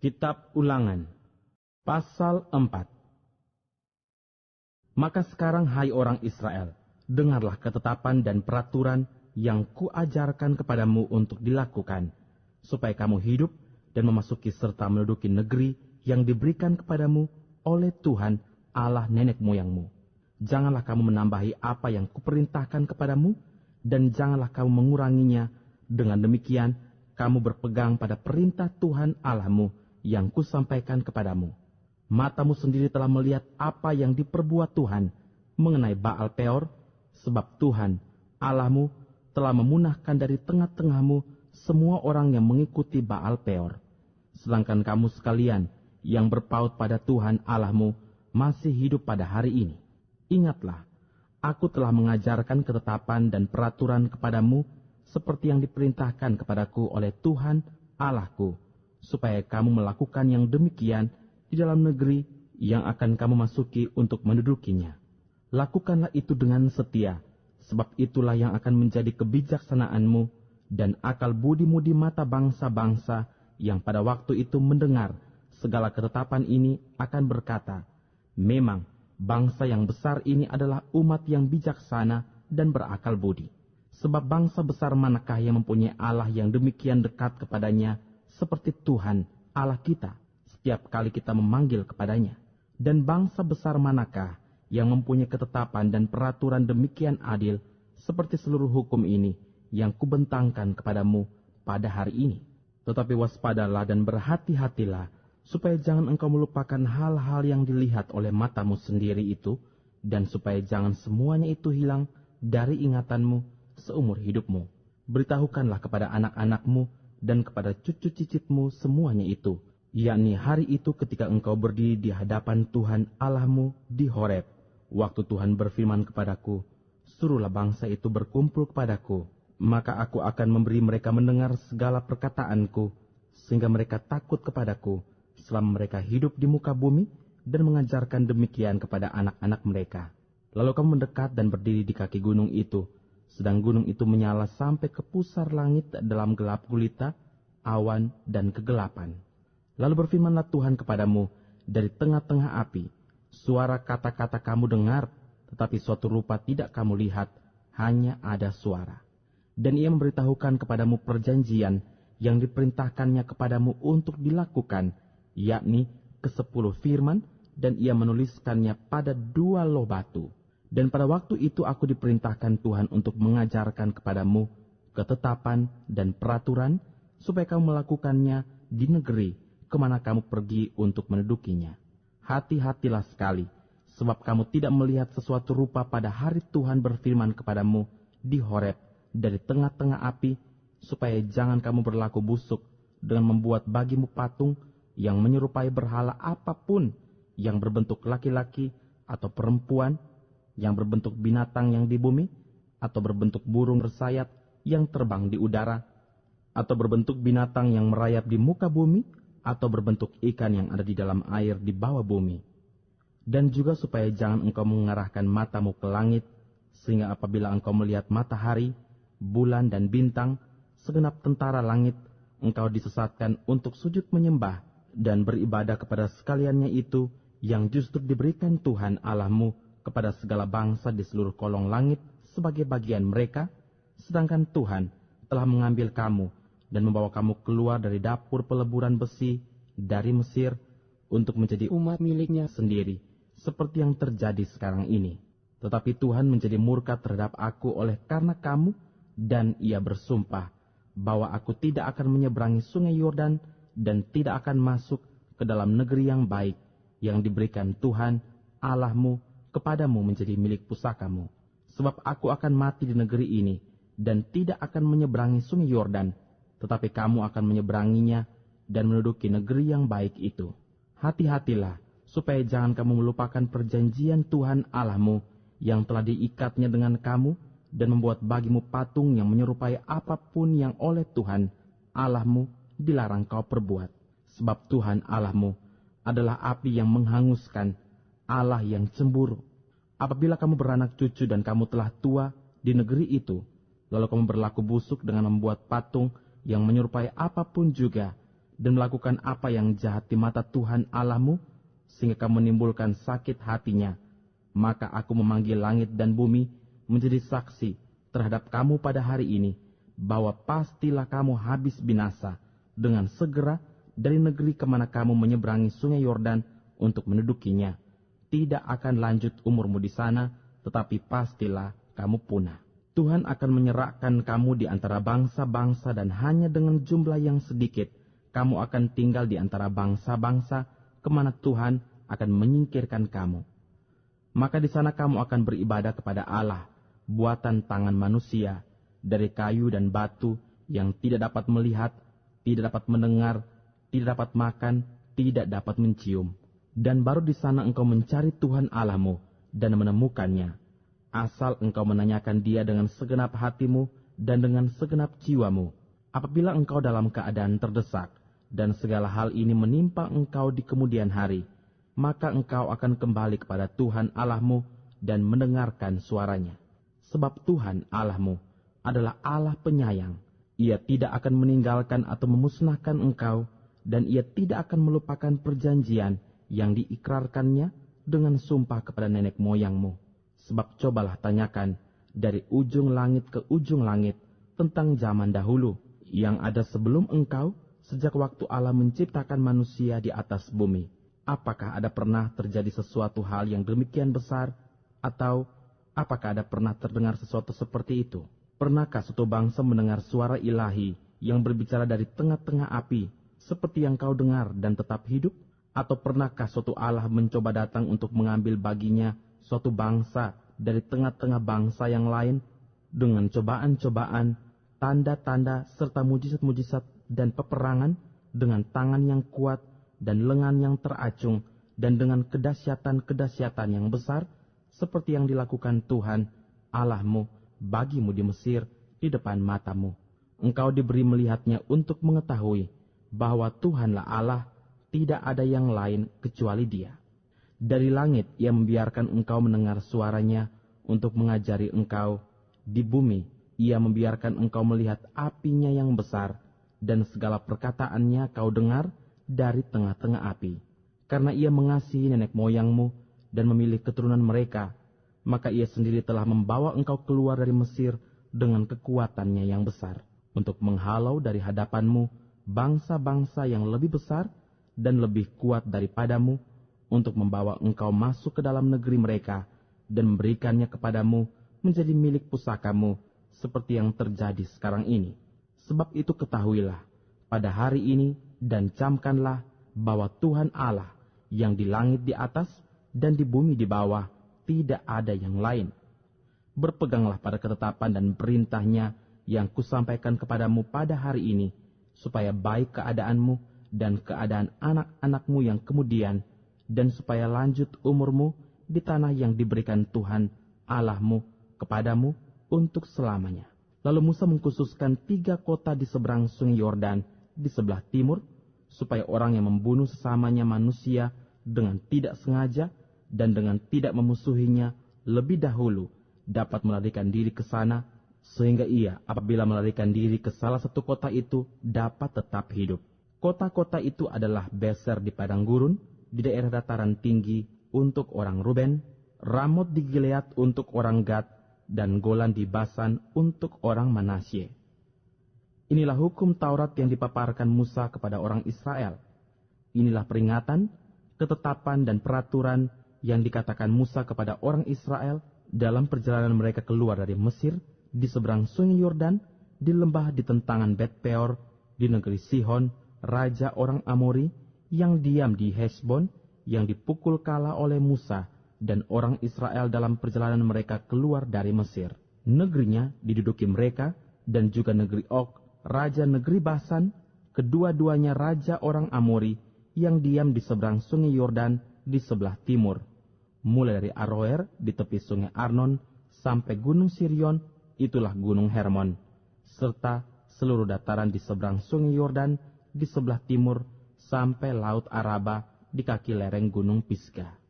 Kitab Ulangan, pasal 4. Maka sekarang hai orang Israel, dengarlah ketetapan dan peraturan yang kuajarkan kepadamu untuk dilakukan, supaya kamu hidup dan memasuki serta menduduki negeri yang diberikan kepadamu oleh Tuhan Allah nenek moyangmu. Janganlah kamu menambahi apa yang kuperintahkan kepadamu, dan janganlah kamu menguranginya. Dengan demikian, kamu berpegang pada perintah Tuhan Allahmu yang kusampaikan kepadamu. Matamu sendiri telah melihat apa yang diperbuat Tuhan mengenai Baal Peor, sebab Tuhan Allahmu telah memunahkan dari tengah-tengahmu semua orang yang mengikuti Baal Peor. Sedangkan kamu sekalian yang berpaut pada Tuhan Allahmu masih hidup pada hari ini. Ingatlah, aku telah mengajarkan ketetapan dan peraturan kepadamu seperti yang diperintahkan kepadaku oleh Tuhan Allahku, supaya kamu melakukan yang demikian di dalam negeri yang akan kamu masuki untuk mendudukinya. Lakukanlah itu dengan setia, sebab itulah yang akan menjadi kebijaksanaanmu dan akal budimu di mata bangsa-bangsa yang pada waktu itu mendengar segala ketetapan ini akan berkata, memang bangsa yang besar ini adalah umat yang bijaksana dan berakal budi. Sebab bangsa besar manakah yang mempunyai Allah yang demikian dekat kepadanya seperti Tuhan Allah kita setiap kali kita memanggil kepadanya? Dan bangsa besar manakah yang mempunyai ketetapan dan peraturan demikian adil seperti seluruh hukum ini yang kubentangkan kepadamu pada hari ini? Tetapi waspadalah dan berhati-hatilah, supaya jangan engkau melupakan hal-hal yang dilihat oleh matamu sendiri itu, dan supaya jangan semuanya itu hilang dari ingatanmu seumur hidupmu. Beritahukanlah kepada anak-anakmu dan kepada cucu cicitmu semuanya itu, yakni hari itu ketika engkau berdiri di hadapan Tuhan Allahmu di Horeb, waktu Tuhan berfirman kepadaku, suruhlah bangsa itu berkumpul kepadaku, maka aku akan memberi mereka mendengar segala perkataanku, sehingga mereka takut kepadaku selama mereka hidup di muka bumi, dan mengajarkan demikian kepada anak-anak mereka. Lalu kamu mendekat dan berdiri di kaki gunung itu, sedang gunung itu menyala sampai ke pusar langit dalam gelap gulita, awan, dan kegelapan. Lalu berfirmanlah Tuhan kepadamu dari tengah-tengah api, suara kata-kata kamu dengar, tetapi suatu rupa tidak kamu lihat, hanya ada suara. Dan ia memberitahukan kepadamu perjanjian yang diperintahkannya kepadamu untuk dilakukan, yakni ke-10 firman, dan ia menuliskannya pada 2 loh batu. Dan pada waktu itu aku diperintahkan Tuhan untuk mengajarkan kepadamu ketetapan dan peraturan, supaya kamu melakukannya di negeri kemana kamu pergi untuk mendudukinya. Hati-hatilah sekali, sebab kamu tidak melihat sesuatu rupa pada hari Tuhan berfirman kepadamu di Horeb dari tengah-tengah api, supaya jangan kamu berlaku busuk dengan membuat bagimu patung yang menyerupai berhala apapun, yang berbentuk laki-laki atau perempuan, yang berbentuk binatang yang di bumi, atau berbentuk burung bersayap yang terbang di udara, atau berbentuk binatang yang merayap di muka bumi, atau berbentuk ikan yang ada di dalam air di bawah bumi. Dan juga supaya jangan engkau mengarahkan matamu ke langit, sehingga apabila engkau melihat matahari, bulan dan bintang, segenap tentara langit, engkau disesatkan untuk sujud menyembah dan beribadah kepada sekaliannya itu, yang justru diberikan Tuhan Allahmu kepada segala bangsa di seluruh kolong langit sebagai bagian mereka, sedangkan Tuhan telah mengambil kamu dan membawa kamu keluar dari dapur peleburan besi dari Mesir untuk menjadi umat miliknya sendiri, seperti yang terjadi sekarang ini. Tetapi Tuhan menjadi murka terhadap aku oleh karena kamu, dan ia bersumpah bahwa aku tidak akan menyeberangi sungai Yordan dan tidak akan masuk ke dalam negeri yang baik yang diberikan Tuhan Allahmu kepadamu menjadi milik pusakamu. Sebab aku akan mati di negeri ini dan tidak akan menyeberangi sungai Yordan, tetapi kamu akan menyeberanginya dan menduduki negeri yang baik itu. Hati-hatilah, supaya jangan kamu melupakan perjanjian Tuhan Allahmu yang telah diikatnya dengan kamu, dan membuat bagimu patung yang menyerupai apapun yang oleh Tuhan Allahmu dilarang kau perbuat. Sebab Tuhan Allahmu adalah api yang menghanguskan, Allah yang cemburu. Apabila kamu beranak cucu dan kamu telah tua di negeri itu, lalu kamu berlaku busuk dengan membuat patung yang menyerupai apapun juga, dan melakukan apa yang jahat di mata Tuhan Allahmu, sehingga kamu menimbulkan sakit hatinya, maka aku memanggil langit dan bumi menjadi saksi terhadap kamu pada hari ini, bahwa pastilah kamu habis binasa dengan segera dari negeri kemana kamu menyeberangi sungai Yordan untuk mendudukinya. Tidak akan lanjut umurmu di sana, tetapi pastilah kamu punah. Tuhan akan menyerahkan kamu di antara bangsa-bangsa, dan hanya dengan jumlah yang sedikit kamu akan tinggal di antara bangsa-bangsa kemana Tuhan akan menyingkirkan kamu. Maka di sana kamu akan beribadah kepada Allah, buatan tangan manusia, dari kayu dan batu, yang tidak dapat melihat, tidak dapat mendengar, tidak dapat makan, tidak dapat mencium. Dan baru di sana engkau mencari Tuhan Allahmu dan menemukannya, asal engkau menanyakan Dia dengan segenap hatimu dan dengan segenap jiwamu. Apabila engkau dalam keadaan terdesak, dan segala hal ini menimpa engkau di kemudian hari, maka engkau akan kembali kepada Tuhan Allahmu dan mendengarkan suaranya. Sebab Tuhan Allahmu adalah Allah penyayang. Ia tidak akan meninggalkan atau memusnahkan engkau, dan Ia tidak akan melupakan perjanjian yang diikrarkannya dengan sumpah kepada nenek moyangmu. Sebab cobalah tanyakan dari ujung langit ke ujung langit tentang zaman dahulu yang ada sebelum engkau, sejak waktu Allah menciptakan manusia di atas bumi. Apakah ada pernah terjadi sesuatu hal yang demikian besar? Atau apakah ada pernah terdengar sesuatu seperti itu? Pernahkah suatu bangsa mendengar suara ilahi yang berbicara dari tengah-tengah api, seperti yang kau dengar dan tetap hidup? Atau pernahkah suatu Allah mencoba datang untuk mengambil baginya suatu bangsa dari tengah-tengah bangsa yang lain dengan cobaan-cobaan, tanda-tanda, serta mujizat-mujizat dan peperangan, dengan tangan yang kuat dan lengan yang teracung, dan dengan kedahsyatan-kedahsyatan yang besar, seperti yang dilakukan Tuhan Allahmu bagimu di Mesir di depan matamu. Engkau diberi melihatnya untuk mengetahui bahwa Tuhanlah Allah, tidak ada yang lain kecuali Dia. Dari langit Ia membiarkan engkau mendengar suaranya untuk mengajari engkau. Di bumi Ia membiarkan engkau melihat apinya yang besar, dan segala perkataannya kau dengar dari tengah-tengah api. Karena Ia mengasihi nenek moyangmu dan memilih keturunan mereka, maka Ia sendiri telah membawa engkau keluar dari Mesir dengan kekuatannya yang besar, untuk menghalau dari hadapanmu bangsa-bangsa yang lebih besar dan lebih kuat daripadamu, untuk membawa engkau masuk ke dalam negeri mereka dan memberikannya kepadamu menjadi milik pusakamu, seperti yang terjadi sekarang ini. Sebab itu ketahuilah pada hari ini dan camkanlah bahwa Tuhan Allah yang di langit di atas dan di bumi di bawah tidak ada yang lain. Berpeganglah pada ketetapan dan perintahnya yang kusampaikan kepadamu pada hari ini, supaya baik keadaanmu dan keadaan anak-anakmu yang kemudian, dan supaya lanjut umurmu di tanah yang diberikan Tuhan Allahmu kepadamu untuk selamanya. Lalu Musa mengkhususkan 3 kota di seberang sungai Yordan di sebelah timur, supaya orang yang membunuh sesamanya manusia dengan tidak sengaja dan dengan tidak memusuhinya lebih dahulu dapat melarikan diri ke sana, sehingga ia apabila melarikan diri ke salah satu kota itu dapat tetap hidup. Kota-kota itu adalah Beser di padang gurun, di daerah dataran tinggi untuk orang Ruben, Ramot di Gilead untuk orang Gad, dan Golan di Basan untuk orang Manasye. Inilah hukum Taurat yang dipaparkan Musa kepada orang Israel. Inilah peringatan, ketetapan, dan peraturan yang dikatakan Musa kepada orang Israel dalam perjalanan mereka keluar dari Mesir, di seberang sungai Yordan, di lembah di tentangan Bet Peor, di negeri Sihon, raja orang Amori, yang diam di Hesbon, yang dipukul kalah oleh Musa dan orang Israel dalam perjalanan mereka keluar dari Mesir. Negerinya diduduki mereka, dan juga negeri Og, raja negeri Basan, kedua-duanya raja orang Amori, yang diam di seberang sungai Yordan di sebelah timur, mulai dari Aroer di tepi sungai Arnon sampai gunung Sirion, itulah gunung Hermon, serta seluruh dataran di seberang sungai Yordan di sebelah timur sampai laut Araba di kaki lereng gunung Pisgah.